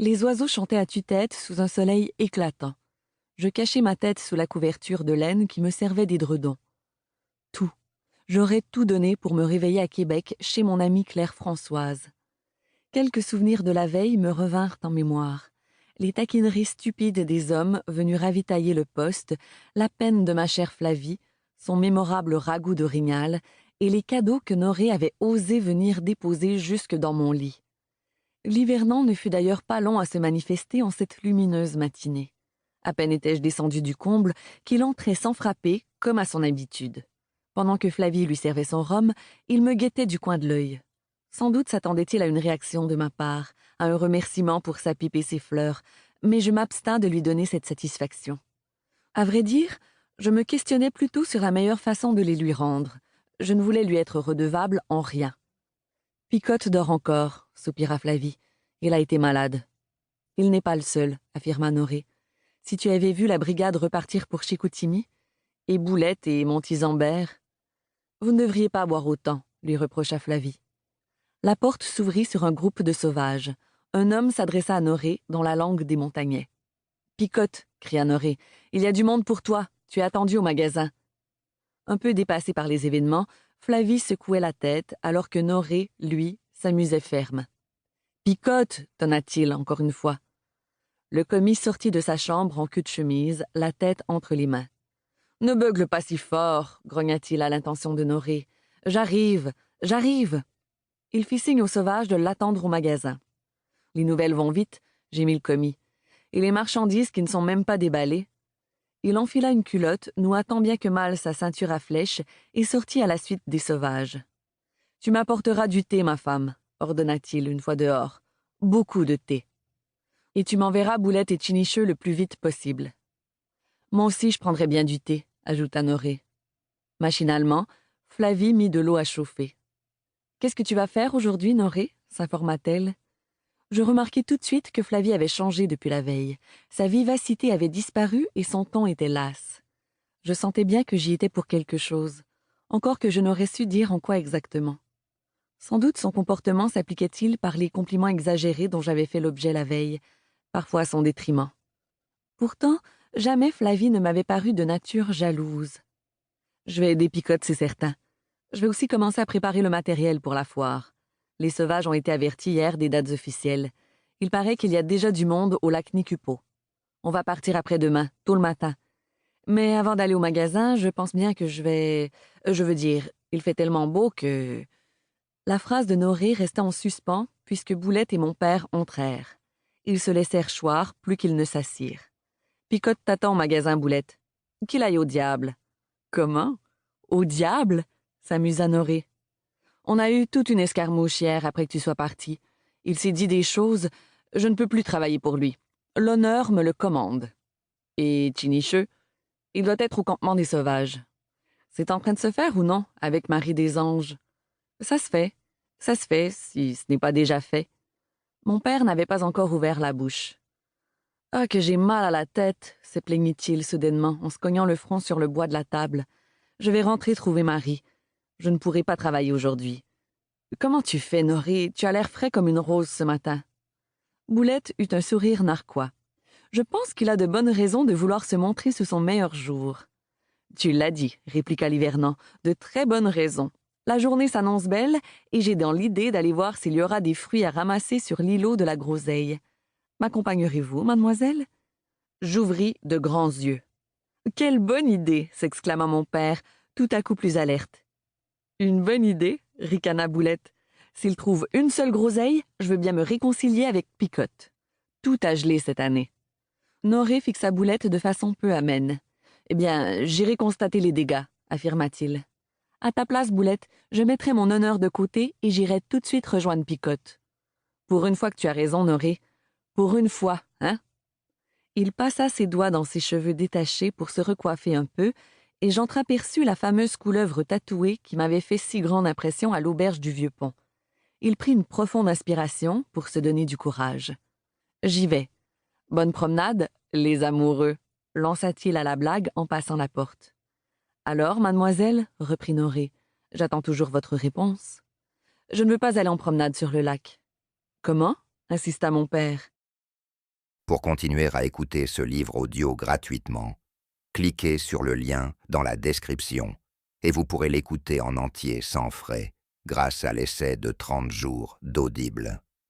Les oiseaux chantaient à tue-tête sous un soleil éclatant. Je cachai ma tête sous la couverture de laine qui me servait d'édredon. Tout. J'aurais tout donné pour me réveiller à Québec chez mon amie Claire Françoise. Quelques souvenirs de la veille me revinrent en mémoire. Les taquineries stupides des hommes venus ravitailler le poste, la peine de ma chère Flavie, son mémorable ragoût d'orignal et les cadeaux que Norée avait osé venir déposer jusque dans mon lit. L'hivernant ne fut d'ailleurs pas long à se manifester en cette lumineuse matinée. À peine étais-je descendu du comble qu'il entrait sans frapper, comme à son habitude. Pendant que Flavie lui servait son rhum, il me guettait du coin de l'œil. Sans doute s'attendait-il à une réaction de ma part, à un remerciement pour sa pipe et ses fleurs, mais je m'abstins de lui donner cette satisfaction. À vrai dire, je me questionnais plutôt sur la meilleure façon de les lui rendre. Je ne voulais lui être redevable en rien. « Picotte dort encore », soupira Flavie. « Il a été malade. »« Il n'est pas le seul », affirma Norée. « Si tu avais vu la brigade repartir pour Chicoutimi, et Boulette et Montisambert... »« Vous ne devriez pas boire autant », lui reprocha Flavie. La porte s'ouvrit sur un groupe de sauvages. Un homme s'adressa à Norée dans la langue des montagnais. « Picotte », cria Norée, « il y a du monde pour toi. Tu es attendu au magasin. » Un peu dépassé par les événements, Flavie secouait la tête alors que Norée, lui, s'amusait ferme. « Picotte !» tonna-t-il encore une fois. Le commis sortit de sa chambre en cul de chemise, la tête entre les mains. « Ne beugle pas si fort !» grogna-t-il à l'intention de Norée. « J'arrive, j'arrive !» Il fit signe aux sauvages de l'attendre au magasin. « Les nouvelles vont vite », gémit le commis. « Et les marchandises qui ne sont même pas déballées ?» Il enfila une culotte, noua tant bien que mal sa ceinture à flèches et sortit à la suite des sauvages. « Tu m'apporteras du thé, ma femme, » ordonna-t-il une fois dehors. « Beaucoup de thé. Et tu m'enverras Boulette et Chinicheux le plus vite possible. »« Moi aussi, je prendrai bien du thé, » ajouta Norée. Machinalement, Flavie mit de l'eau à chauffer. « Qu'est-ce que tu vas faire aujourd'hui, Norée » s'informa-t-elle. Je remarquai tout de suite que Flavie avait changé depuis la veille. Sa vivacité avait disparu et son ton était las. Je sentais bien que j'y étais pour quelque chose, encore que je n'aurais su dire en quoi exactement. Sans doute son comportement s'appliquait-il par les compliments exagérés dont j'avais fait l'objet la veille, parfois à son détriment. Pourtant, jamais Flavie ne m'avait paru de nature jalouse. Je vais aider Picotte, c'est certain. Je vais aussi commencer à préparer le matériel pour la foire. Les sauvages ont été avertis hier des dates officielles. Il paraît qu'il y a déjà du monde au lac Nicupo. On va partir après-demain, tôt le matin. Mais avant d'aller au magasin, je pense bien que je vais... Je veux dire, il fait tellement beau que... La phrase de Norée restait en suspens puisque Boulette et mon père entrèrent. Ils se laissèrent choir plus qu'ils ne s'assirent. « Picotte t'attend au magasin, Boulette. »« Qu'il aille au diable. »« Comment? Au diable ?» s'amusa Norée. « On a eu toute une escarmouche hier après que tu sois parti. Il s'est dit des choses. Je ne peux plus travailler pour lui. L'honneur me le commande. Et Chinicheux, il doit être au campement des sauvages. C'est en train de se faire ou non, avec Marie des Anges? Ça se fait, si ce n'est pas déjà fait. » Mon père n'avait pas encore ouvert la bouche. « Ah, que j'ai mal à la tête !» se plaignit-il soudainement en se cognant le front sur le bois de la table. « Je vais rentrer trouver Marie. Je ne pourrai pas travailler aujourd'hui. »« Comment tu fais, Norée? Tu as l'air frais comme une rose ce matin. » Boulette eut un sourire narquois. « Je pense qu'il a de bonnes raisons de vouloir se montrer sous son meilleur jour. »« Tu l'as dit, » répliqua l'hivernant, « de très bonnes raisons. La journée s'annonce belle et j'ai dans l'idée d'aller voir s'il y aura des fruits à ramasser sur l'îlot de la Groseille. M'accompagnerez-vous, mademoiselle? » J'ouvris de grands yeux. « Quelle bonne idée !» s'exclama mon père, tout à coup plus alerte. « Une bonne idée ?» ricana Boulette. « S'il trouve une seule groseille, je veux bien me réconcilier avec Picotte. Tout a gelé cette année. » Norée fixa Boulette de façon peu amène. « Eh bien, j'irai constater les dégâts, » affirma-t-il. « À ta place, Boulette, je mettrai mon honneur de côté et j'irai tout de suite rejoindre Picotte. »« Pour une fois que tu as raison, Norée. Pour une fois, hein ?» Il passa ses doigts dans ses cheveux détachés pour se recoiffer un peu, et j'entreaperçus la fameuse couleuvre tatouée qui m'avait fait si grande impression à l'auberge du Vieux-Pont. Il prit une profonde inspiration pour se donner du courage. « J'y vais. Bonne promenade, les amoureux », lança-t-il à la blague en passant la porte. « Alors, mademoiselle, » reprit Norée, « j'attends toujours votre réponse. »« Je ne veux pas aller en promenade sur le lac. »« Comment ?» insista mon père. Pour continuer à écouter ce livre audio gratuitement, cliquez sur le lien dans la description et vous pourrez l'écouter en entier sans frais grâce à l'essai de 30 jours d'Audible.